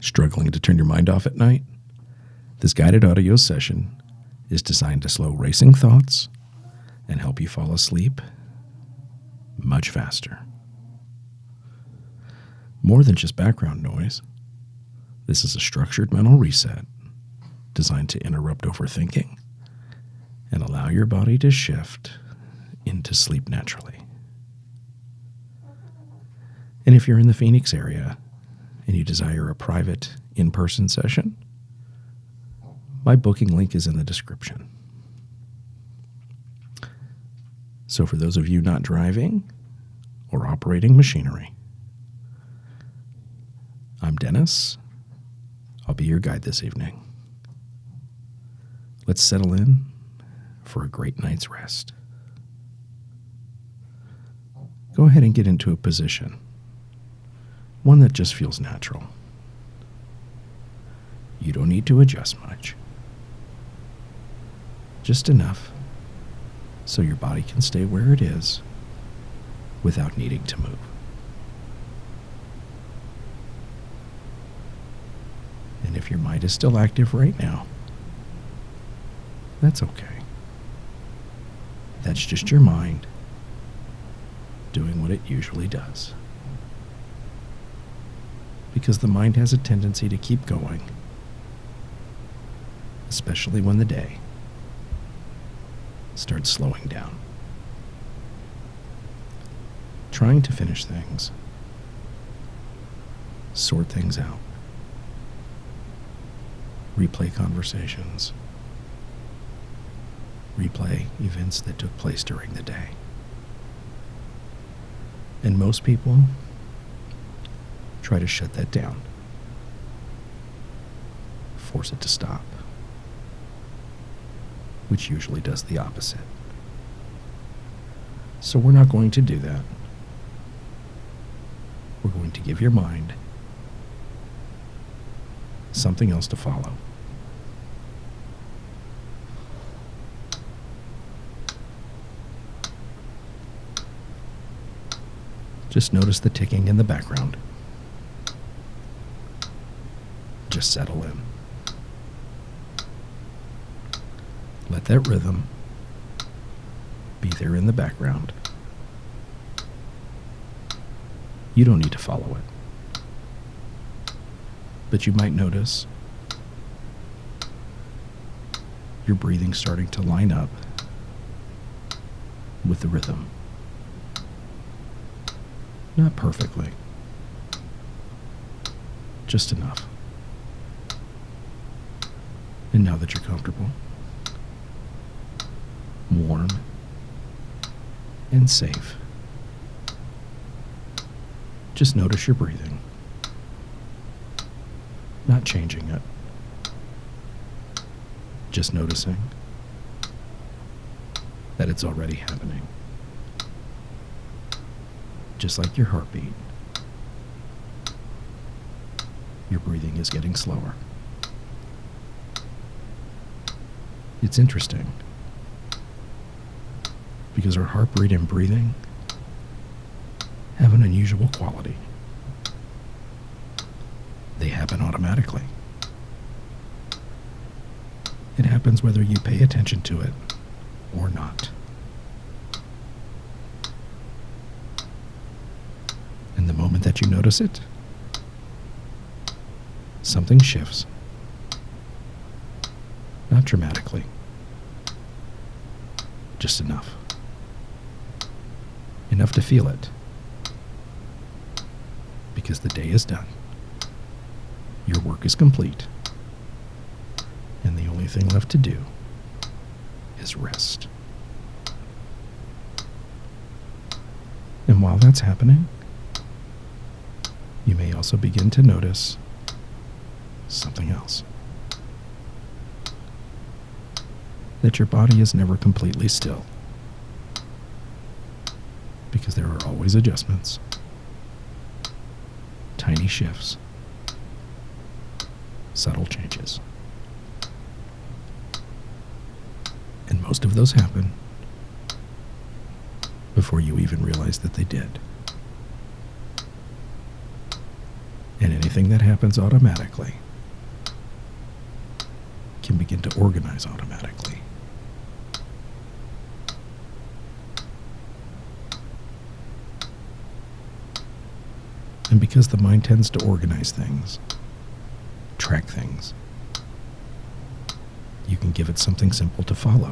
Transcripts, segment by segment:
Struggling to turn your mind off at night? This guided audio session is designed to slow racing thoughts and help you fall asleep much faster. More than just background noise, this is a structured mental reset designed to interrupt overthinking and allow your body to shift into sleep naturally. And if you're in the Phoenix area and you desire a private in-person session, my booking link is in the description. So for those of you not driving or operating machinery, I'm Dennis. I'll be your guide this evening. Let's settle in for a great night's rest. Go ahead and get into a position, one that just feels natural. You don't need to adjust much, just enough so your body can stay where it is without needing to move. And if your mind is still active right now, that's okay. That's just your mind doing what it usually does. Because the mind has a tendency to keep going, especially when the day starts slowing down. Trying to finish things, sort things out, replay conversations, replay events that took place during the day. And most people try to shut that down, force it to stop, which usually does the opposite. So we're not going to do that. We're going to give your mind something else to follow. Just notice the ticking in the background. Just settle in. Let that rhythm be there in the background. You don't need to follow it. But you might notice your breathing starting to line up with the rhythm. Not perfectly, just enough. And now that you're comfortable, warm, and safe, just notice your breathing, not changing it, just noticing that it's already happening. Just like your heartbeat, your breathing is getting slower. It's interesting because our heartbeat and breathing have an unusual quality. They happen automatically. It happens whether you pay attention to it or not. And the moment that you notice it, something shifts. Not dramatically, just enough. Enough to feel it. Because the day is done. Your work is complete. And the only thing left to do is rest. And while that's happening, you may also begin to notice something else. That your body is never completely still. Because there are always adjustments, tiny shifts, subtle changes. And most of those happen before you even realize that they did. And anything that happens automatically can begin to organize automatically. And because the mind tends to organize things, track things, you can give it something simple to follow.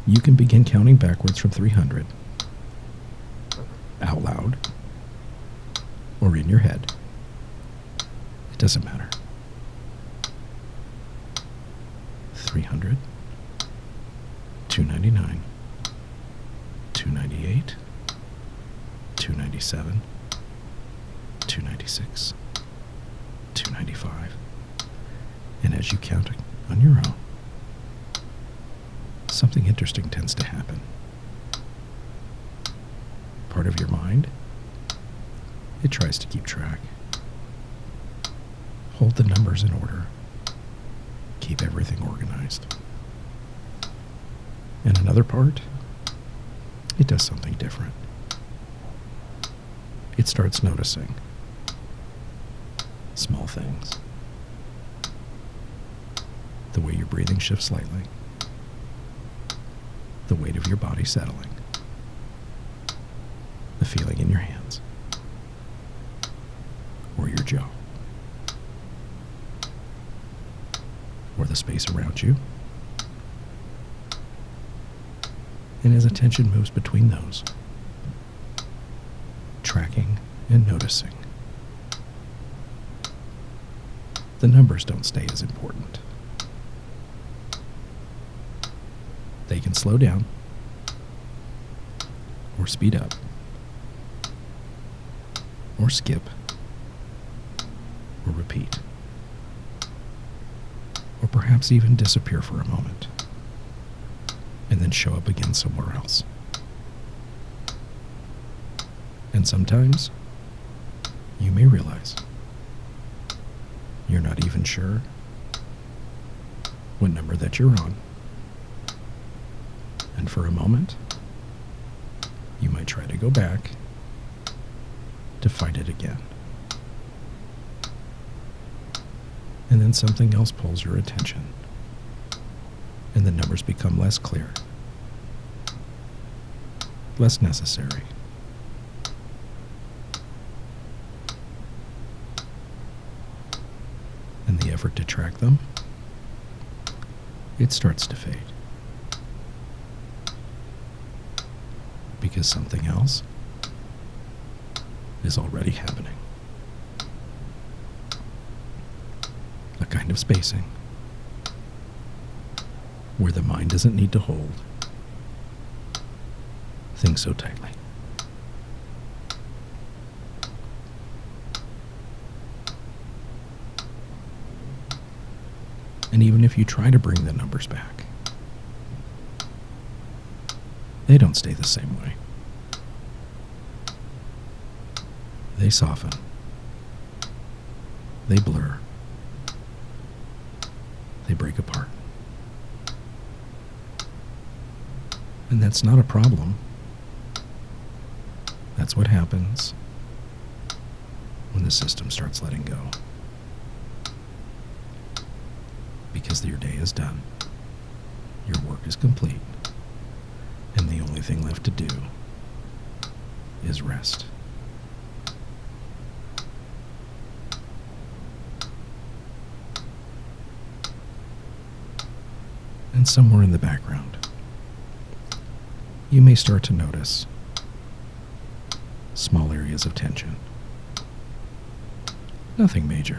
You can begin counting backwards from 300 out loud or in your head. It doesn't matter. 300, 299, 298, 297, 296, 295. And as you count on your own, something interesting tends to happen. Part of your mind, it tries to keep track. Hold the numbers in order. Keep everything organized. And another part, it does something different. It starts noticing small things. The way your breathing shifts slightly. The weight of your body settling. The feeling in your hands. Or your jaw. Or the space around you. And as attention moves between those, tracking and noticing, the numbers don't stay as important. They can slow down or speed up or skip or repeat or perhaps even disappear for a moment and then show up again somewhere else. And sometimes you may realize you're not even sure what number that you're on. And for a moment, you might try to go back to find it again. And then something else pulls your attention, and the numbers become less clear, less necessary. And the effort to track them, it starts to fade. Because something else is already happening. A kind of spacing where the mind doesn't need to hold things so tightly. And even if you try to bring the numbers back, they don't stay the same way. They soften. They blur. They break apart. And that's not a problem. That's what happens when the system starts letting go. Because your day is done. Your work is complete. And the only thing left to do is rest. And somewhere in the background, you may start to notice small areas of tension. Nothing major.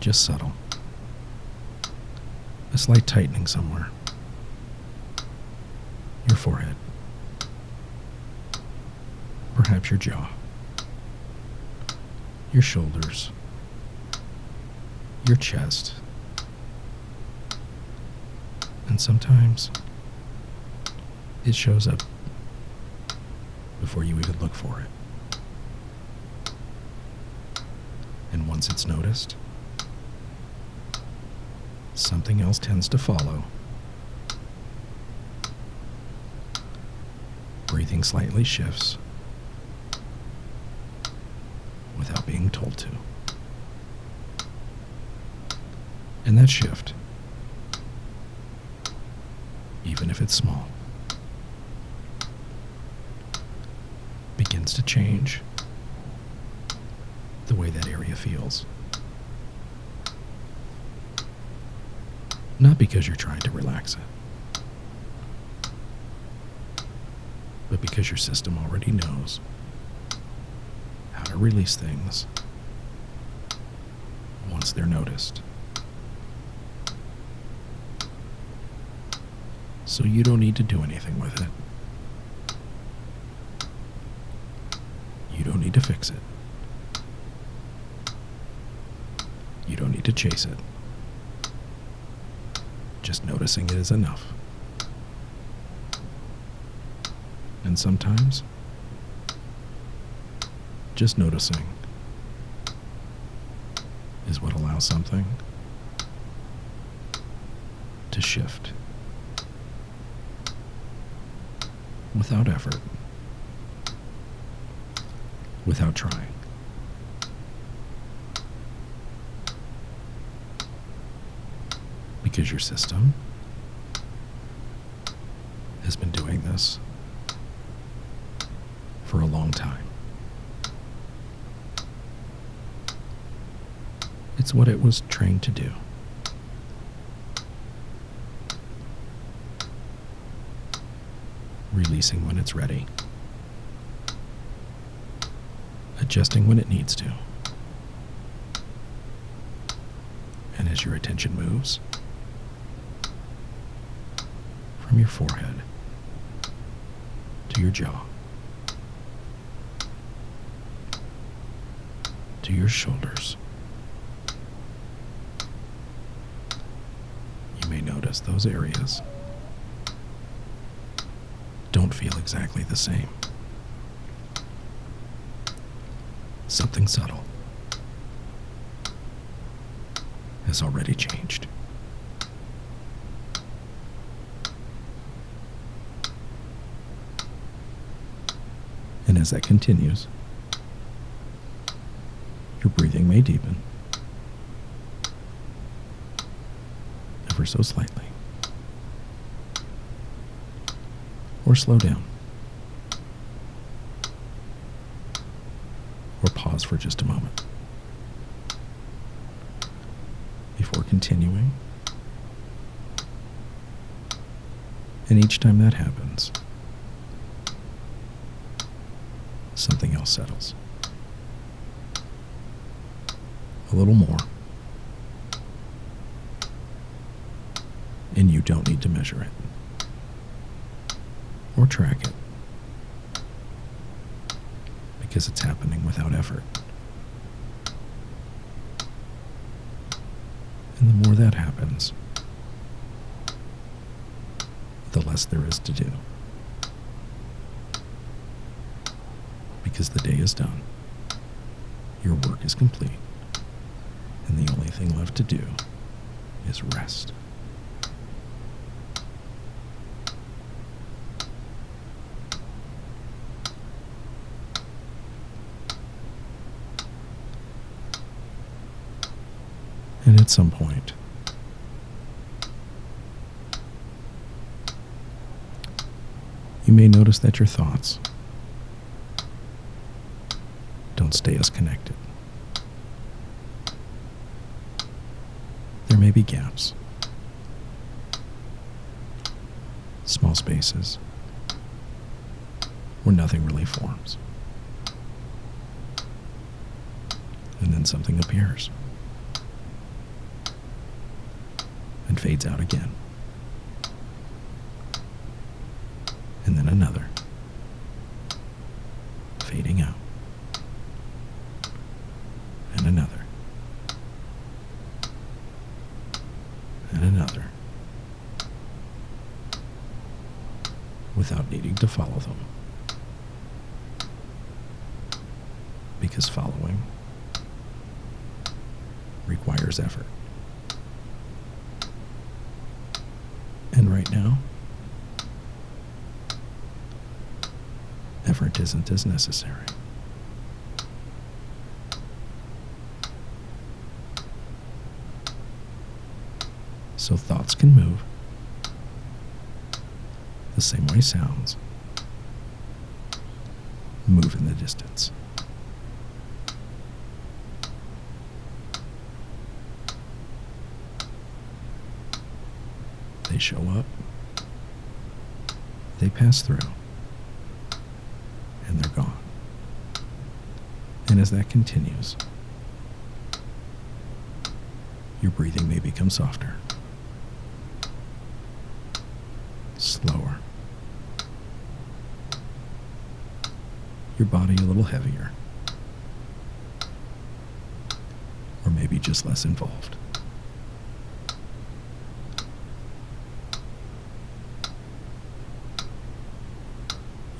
Just subtle. A slight tightening somewhere. Your forehead. Perhaps your jaw. Your shoulders. Your chest. And sometimes it shows up before you even look for it. And once it's noticed, something else tends to follow breathing slightly shifts without being told to. And that shift, even if it's small, begins to change the way that area feels. Not because you're trying to relax it, but because your system already knows how to release things once they're noticed. So you don't need to do anything with it. You don't need to fix it. You don't need to chase it. Just noticing it is enough. And sometimes, just noticing is what allows something to shift without effort, without trying. Because your system has been doing this for a long time. It's what it was trained to do. Releasing when it's ready. Adjusting when it needs to. And as your attention moves from your forehead to your jaw to your shoulders, you may notice those areas don't feel exactly the same. Something subtle has already changed. And as that continues, your breathing may deepen ever so slightly, or slow down, or pause for just a moment before continuing. And each time that happens, something else settles. A little more. And you don't need to measure it or track it, because it's happening without effort. And the more that happens, the less there is to do. Because the day is done. Your work is complete. And the only thing left to do is rest. And at some point, you may notice that your thoughts don't stay as connected. There may be gaps, small spaces where nothing really forms. And then something appears and fades out again. And then another, fading out. And another. And another. Without needing to follow them. Because following requires effort. And right now, effort isn't as necessary. So thoughts can move the same way sounds move in the distance. They show up, they pass through, and they're gone. And as that continues, your breathing may become softer, slower, your body a little heavier, or maybe just less involved.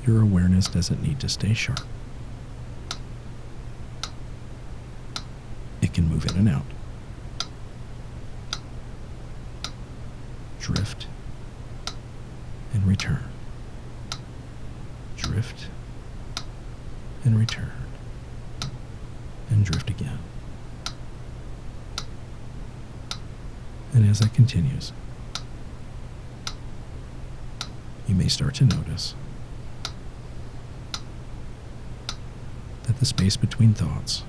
Your awareness doesn't need to stay sharp. It can move in and out, drift and return, drift and return, and drift again. And as that continues, you may start to notice that the space between thoughts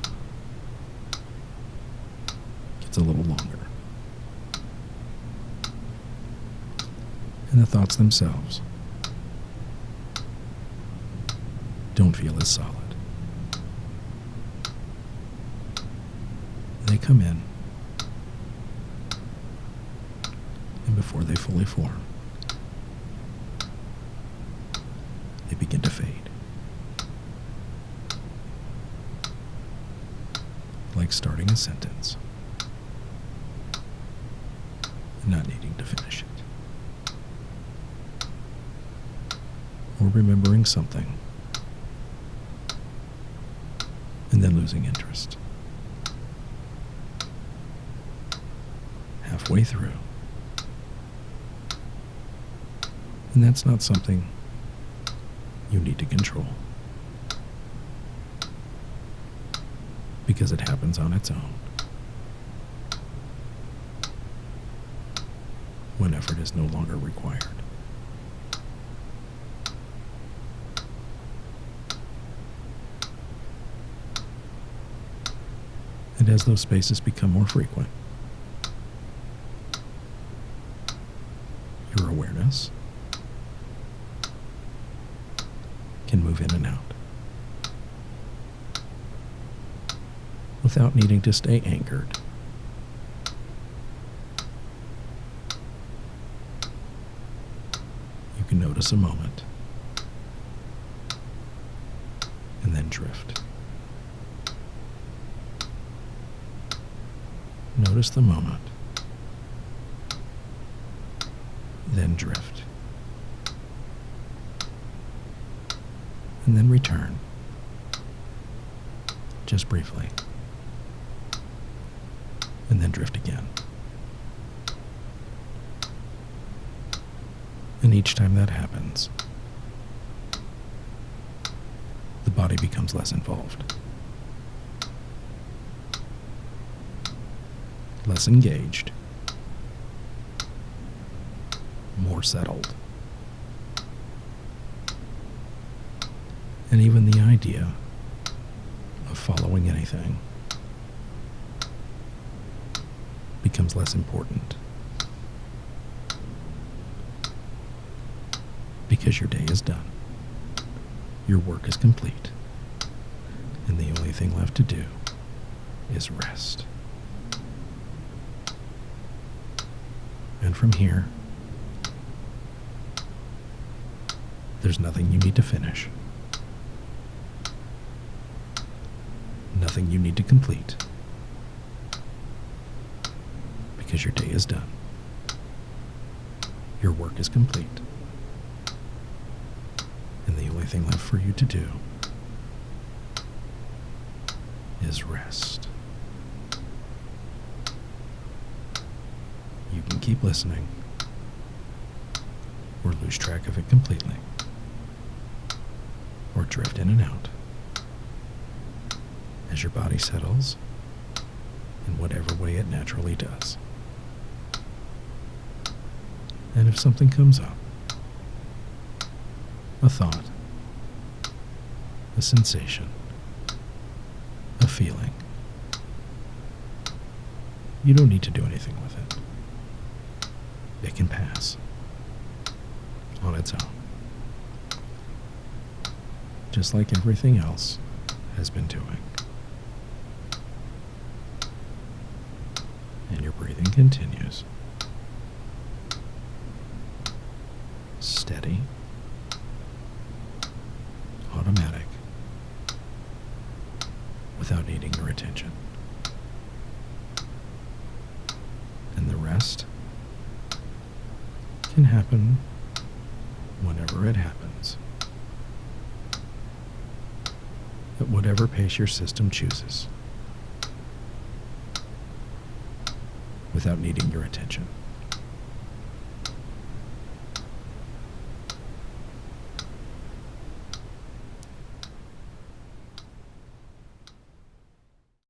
gets a little longer. And the thoughts themselves don't feel as solid. They come in, and before they fully form, they begin to fade. Like starting a sentence and not needing to finish it. Or remembering something and then losing interest. Halfway through. And that's not something you need to control, because it happens on its own when effort is no longer required. And as those spaces become more frequent, your awareness can move in and out without needing to stay anchored. You can notice a moment and then drift. Notice the moment, then drift, and then return, just briefly, and then drift again. And each time that happens, the body becomes less involved, less engaged, more settled. And even the idea of following anything becomes less important, because your day is done. Your work is complete. And the only thing left to do is rest. And from here, there's nothing you need to finish. Nothing you need to complete. Because your day is done. Your work is complete. And the only thing left for you to do is rest. You can keep listening or lose track of it completely. or drift in and out as your body settles in whatever way it naturally does. And if something comes up, a thought, a sensation, a feeling, you don't need to do anything with it. It can pass on its own, just like everything else has been doing. And your breathing continues. Steady, automatic, without needing your attention. And the rest can happen whenever it happens, at whatever pace your system chooses, without needing your attention.